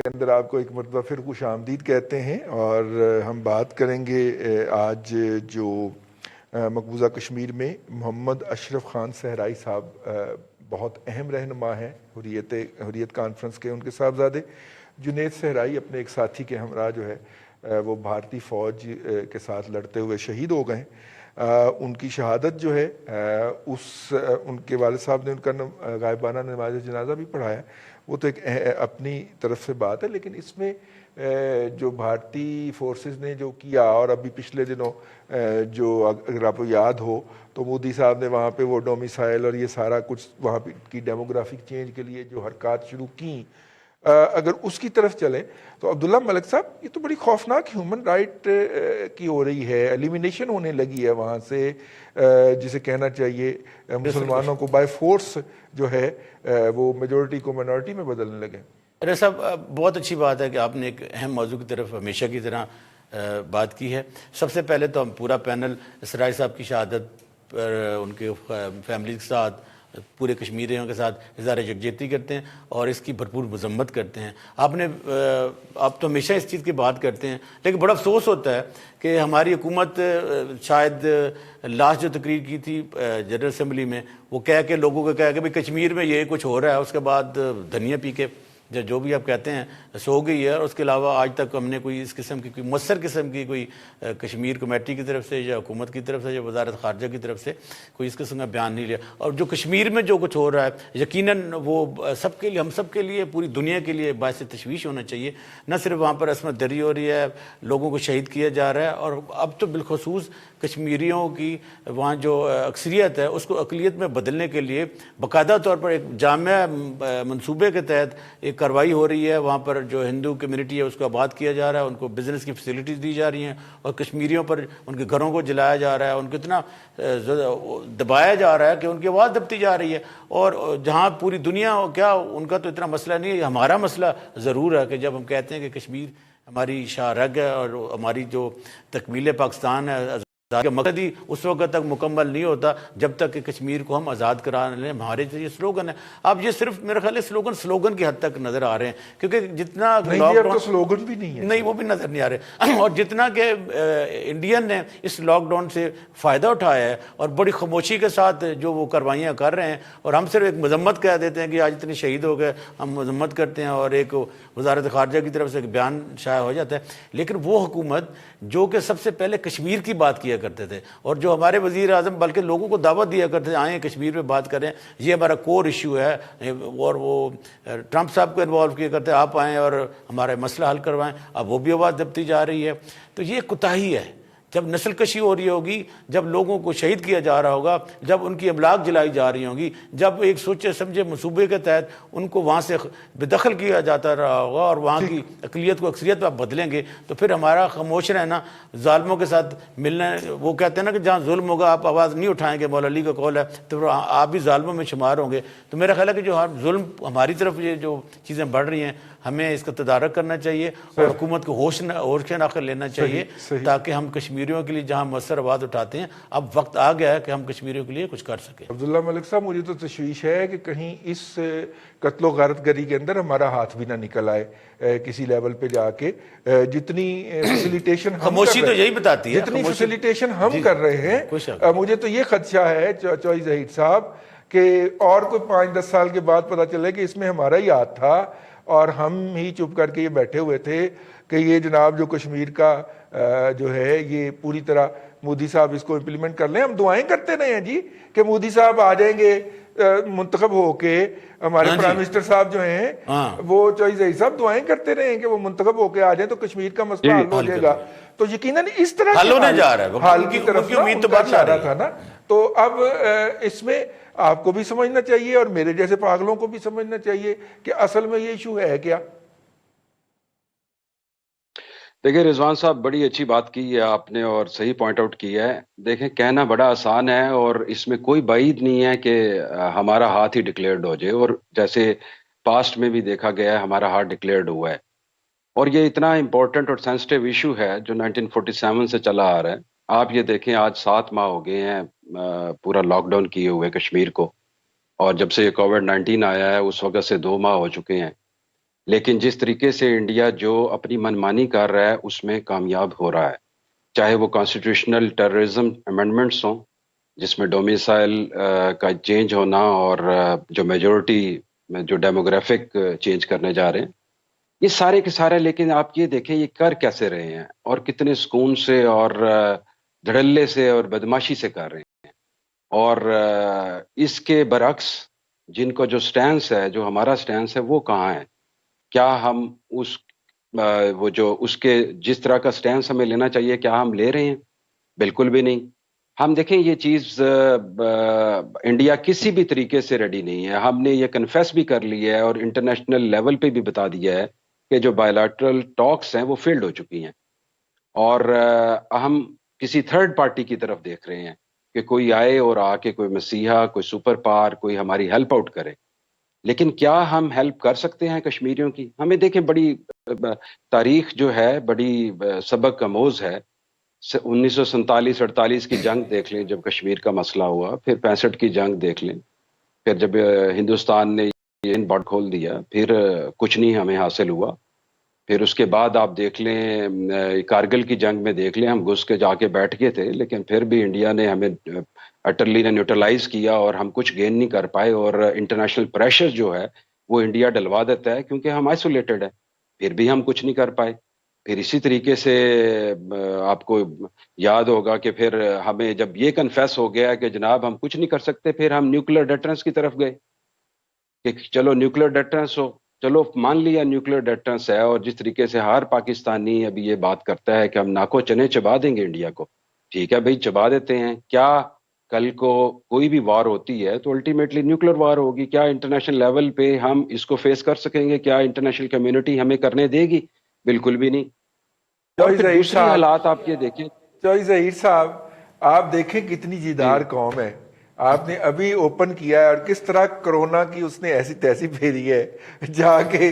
کے اندر آپ کو ایک مرتبہ پھر خوش آمدید کہتے ہیں، اور ہم بات کریں گے آج جو مقبوضہ کشمیر میں محمد اشرف خان صحرائی صاحب بہت اہم رہنما ہیں حریت کانفرنس کے، ان کے صاحبزادے جنید صحرائی اپنے ایک ساتھی کے ہمراہ جو ہے وہ بھارتی فوج کے ساتھ لڑتے ہوئے شہید ہو گئے ہیں۔ ان کی شہادت جو ہے ان کے والد صاحب نے ان کا غائبانہ نماز جنازہ بھی پڑھایا، وہ تو ایک اپنی طرف سے بات ہے، لیکن اس میں جو بھارتی فورسز نے جو کیا، اور ابھی پچھلے دنوں جو اگر آپ کو یاد ہو تو مودی صاحب نے وہاں پہ وہ ڈومیسائل اور یہ سارا کچھ وہاں پہ کی ڈیموگرافک چینج کے لیے جو حرکات شروع کی، اگر اس کی طرف چلیں تو عبداللہ ملک صاحب یہ تو بڑی خوفناک ہیومن رائٹ کی ہو رہی ہے، ایلیمینیشن ہونے لگی ہے وہاں سے، جسے کہنا چاہیے مسلمانوں کو بائی فورس جو ہے وہ میجورٹی کو مائنورٹی میں بدلنے لگے۔ ارے صاحب بہت اچھی بات ہے کہ آپ نے ایک اہم موضوع کی طرف ہمیشہ کی طرح بات کی ہے۔ سب سے پہلے تو ہم پورا پینل اسرائیل صاحب کی شہادت پر ان کے فیملی کے ساتھ پورے کشمیریوں کے ساتھ اظہار یکجہتی کرتے ہیں اور اس کی بھرپور مذمت کرتے ہیں۔ آپ تو ہمیشہ اس چیز کی بات کرتے ہیں، لیکن بڑا افسوس ہوتا ہے کہ ہماری حکومت شاید لاسٹ جو تقریر کی تھی جنرل اسمبلی میں، وہ کہہ کے لوگوں کو کہہ کہ بھئی کشمیر میں یہ کچھ ہو رہا ہے، اس کے بعد دھنیا پی کے جو بھی آپ کہتے ہیں سو گئی ہے، اور اس کے علاوہ آج تک ہم نے کوئی اس قسم کی کوئی مؤثر قسم کی کوئی کشمیر کمیٹی کی طرف سے یا حکومت کی طرف سے یا وزارت خارجہ کی طرف سے کوئی اس قسم کا بیان نہیں لیا۔ اور جو کشمیر میں جو کچھ ہو رہا ہے یقیناً وہ سب کے لیے، ہم سب کے لیے، پوری دنیا کے لیے باعث تشویش ہونا چاہیے۔ نہ صرف وہاں پر عصمت دری ہو رہی ہے، لوگوں کو شہید کیا جا رہا ہے، اور اب تو بالخصوص کشمیریوں کی وہاں جو اکثریت ہے اس کو اقلیت میں بدلنے کے لیے باقاعدہ طور پر ایک جامع منصوبے کے تحت ایک کارروائی ہو رہی ہے۔ وہاں پر جو ہندو کمیونٹی ہے اس کو آباد کیا جا رہا ہے، ان کو بزنس کی فیسلٹیز دی جا رہی ہیں، اور کشمیریوں پر ان کے گھروں کو جلایا جا رہا ہے، ان کو اتنا دبایا جا رہا ہے کہ ان کی آواز دبتی جا رہی ہے۔ اور جہاں پوری دنیا کیا ان کا تو اتنا مسئلہ نہیں ہے، ہمارا مسئلہ ضرور ہے کہ جب ہم کہتے ہیں کہ کشمیر ہماری شاہ رگ ہے اور ہماری جو تکمیل پاکستان ہے کا مقصد ہی اس وقت تک مکمل نہیں ہوتا جب تک کہ کشمیر کو ہم آزاد کرا لیں۔ ہمارے یہ سلوگن ہے، اب یہ صرف میرا خیال ہے سلوگن کی حد تک نظر آ رہے ہیں، کیونکہ جتنا سلوگن بھی نہیں ہے، نہیں وہ بھی نظر نہیں آ رہے، اور جتنا کہ انڈین نے اس لاک ڈاؤن سے فائدہ اٹھایا ہے اور بڑی خاموشی کے ساتھ جو وہ کاروائیاں کر رہے ہیں، اور ہم صرف ایک مذمت کہہ دیتے ہیں کہ آج اتنے شہید ہو گئے، ہم مذمت کرتے ہیں اور ایک وزارت خارجہ کی طرف سے ایک بیان شائع ہو جاتا ہے، لیکن وہ حکومت جو کہ سب سے پہلے کشمیر کی بات کیا کرتے تھے، اور جو ہمارے وزیر اعظم بلکہ لوگوں کو دعوت دیا کرتے تھے آئیں کشمیر میں بات کریں، یہ ہمارا کور ایشو ہے، اور وہ ٹرمپ صاحب کو انوالو کیا کرتے آپ آئیں اور ہمارا مسئلہ حل کروائیں، اب وہ بھی آواز دبتی جا رہی ہے۔ تو یہ کوتاہی ہے، جب نسل کشی ہو رہی ہوگی، جب لوگوں کو شہید کیا جا رہا ہوگا، جب ان کی املاک جلائی جا رہی ہوں گی، جب ایک سوچے سمجھے منصوبے کے تحت ان کو وہاں سے بے دخل کیا جاتا رہا ہوگا اور وہاں کی اقلیت کو اکثریت پہ بدلیں گے، تو پھر ہمارا خاموش رہنا، ظالموں کے ساتھ ملنا، وہ کہتے ہیں نا کہ جہاں ظلم ہوگا آپ آواز نہیں اٹھائیں گے، مولا علی کا قول ہے، تو آپ بھی ظالموں میں شمار ہوں گے۔ تو میرا خیال ہے کہ جو ظلم ہماری طرف یہ جو چیزیں بڑھ رہی ہیں، ہمیں اس کا تدارک کرنا چاہیے اور حکومت کو ہوش ناخر لینا چاہیے، تاکہ ہم کشمیریوں کے لیے جہاں مؤثر آواز اٹھاتے ہیں، اب وقت آ گیا ہے کہ ہم کشمیریوں کے لیے کچھ کر سکیں۔ عبداللہ ملک صاحب مجھے تو تشویش ہے کہ کہیں اس قتل و غارت گری کے اندر ہمارا ہاتھ بھی نہ نکل آئے کسی لیول پہ جا کے، جتنی فیسیلیٹیشن خاموشی تو یہی بتاتی ہے، جتنی فیسیلیٹیشن ہم کر رہے ہیں، مجھے تو یہ خدشہ ہے چوہی ظہیر صاحب کہ اور کوئی 5-10 سال کے بعد پتہ چلے کہ اس میں ہمارا ہی ہاتھ تھا اور ہم ہی چپ کر کے یہ بیٹھے ہوئے تھے کہ یہ جناب جو کشمیر کا جو ہے یہ پوری طرح مودی صاحب اس کو امپلیمنٹ کر لیں۔ ہم دعائیں کرتے رہے ہیں جی کہ مودی صاحب آ جائیں گے منتخب ہو کے، ہمارے پرائم منسٹر صاحب جو ہیں وہ چوہی ظہیر صاحب دعائیں کرتے رہے ہیں کہ وہ منتخب ہو کے آ جائیں تو کشمیر کا مسئلہ حل ہو جائے گا، تو یقیناً اس طرح حل ہونے جا رہا ہے، حال کی طرف ان کا اشارہ تھا نا۔ تو اب اس میں آپ کو بھی سمجھنا چاہیے اور میرے جیسے پاگلوں کو بھی سمجھنا چاہیے کہ اصل میں یہ ایشو ہے کیا۔ دیکھیں رضوان صاحب بڑی اچھی بات کی ہے آپ نے اور صحیح پوائنٹ آؤٹ کیا ہے۔ دیکھیں کہنا بڑا آسان ہے اور اس میں کوئی بعید نہیں ہے کہ ہمارا ہاتھ ہی ڈکلیئرڈ ہو جائے، اور جیسے پاسٹ میں بھی دیکھا گیا ہے ہمارا ہاتھ ڈکلیئرڈ ہوا ہے، اور یہ اتنا امپورٹنٹ اور سینسٹیو ایشو ہے جو 1947 سے چلا آ رہا ہے۔ آپ یہ دیکھیں آج 7 ماہ ہو گئے ہیں پورا لاک ڈاؤن کیے ہوئے کشمیر کو، اور جب سے یہ کووڈ-19 آیا ہے اس وقت سے 2 ماہ ہو چکے ہیں۔ لیکن جس طریقے سے انڈیا جو اپنی منمانی کر رہا ہے اس میں کامیاب ہو رہا ہے، چاہے وہ کانسٹیٹیوشنل ٹیررزم امینڈمنٹس ہوں جس میں ڈومیسائل کا چینج ہونا، اور جو میجورٹی میں جو ڈیموگرافک چینج کرنے جا رہے ہیں، یہ سارے کے سارے، لیکن آپ یہ دیکھیں یہ کر کیسے رہے ہیں اور کتنے سکون سے اور دھڑلے سے اور بدماشی سے کر رہے ہیں. اور اس کے برعکس جن کو جو سٹینس ہے، جو ہمارا سٹینس ہے، وہ کہاں ہے؟ کیا ہم اس وہ جو اس کے جس طرح کا سٹینس ہمیں لینا چاہیے کیا ہم لے رہے ہیں؟ بالکل بھی نہیں. ہم دیکھیں یہ چیز انڈیا کسی بھی طریقے سے ریڈی نہیں ہے. ہم نے یہ کنفیس بھی کر لی ہے اور انٹرنیشنل لیول پہ بھی بتا دیا ہے کہ جو بائیلیٹرل ٹاکس ہیں وہ فیلڈ ہو چکی ہیں، اور ہم کسی تھرڈ پارٹی کی طرف دیکھ رہے ہیں کہ کوئی آئے اور آ کے کوئی مسیحا، کوئی سپر پاور، کوئی ہماری ہیلپ آؤٹ کرے. لیکن کیا ہم ہیلپ کر سکتے ہیں کشمیریوں کی؟ ہمیں دیکھیں بڑی تاریخ جو ہے بڑی سبق آموز ہے. 1947-48 کی جنگ دیکھ لیں جب کشمیر کا مسئلہ ہوا، پھر 65 کی جنگ دیکھ لیں، پھر جب ہندوستان نے یہ بارڈر کھول دیا، پھر کچھ نہیں ہمیں حاصل ہوا. پھر اس کے بعد آپ دیکھ لیں کارگل کی جنگ میں دیکھ لیں، ہم گھس کے جا کے بیٹھ گئے تھے لیکن پھر بھی انڈیا نے ہمیں اٹرلی نے نیوٹرلائز کیا اور ہم کچھ گین نہیں کر پائے. اور انٹرنیشنل پریشر جو ہے وہ انڈیا ڈلوا دیتا ہے کیونکہ ہم آئسولیٹڈ ہے، پھر بھی ہم کچھ نہیں کر پائے. پھر اسی طریقے سے آپ کو یاد ہوگا کہ پھر ہمیں جب یہ کنفیس ہو گیا کہ جناب ہم کچھ نہیں کر سکتے، پھر ہم نیوکلیر ڈیٹرنس کی طرف گئے کہ چلو نیوکلیر ڈیٹرنس ہو. چلو مان لیا نیوکلیر ڈیٹرنس ہے، اور جس طریقے سے ہر پاکستانی ابھی یہ بات کرتا ہے کہ ہم ناکو چنے چبا دیں گے انڈیا کو، ٹھیک ہے بھائی چبا دیتے ہیں. کیا کل کو کوئی بھی وار ہوتی ہے تو الٹیمیٹلی نیوکلیر وار ہوگی؟ کیا انٹرنیشنل لیول پہ ہم اس کو فیس کر سکیں گے؟ کیا انٹرنیشنل کمیونٹی ہمیں کرنے دے گی؟ بالکل بھی نہیں. اور چوئی پھر ظہیر دوسری صاحب، حالات آپ یہ دیکھیں. چوئی ظہیر صاحب، آپ دیکھیں کتنی جی جیدار قوم ہے. آپ نے ابھی اوپن کیا ہے اور کس طرح کرونا کی اس نے ایسی تیسی پھیری ہے جا کے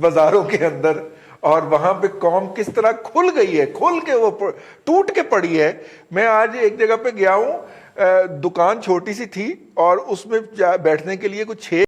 بازاروں کے اندر، اور وہاں پہ قوم کس طرح کھل گئی ہے، کھل کے وہ ٹوٹ کے پڑی ہے. میں آج ایک جگہ پہ گیا ہوں، دکان چھوٹی سی تھی اور اس میں بیٹھنے کے لیے کچھ 6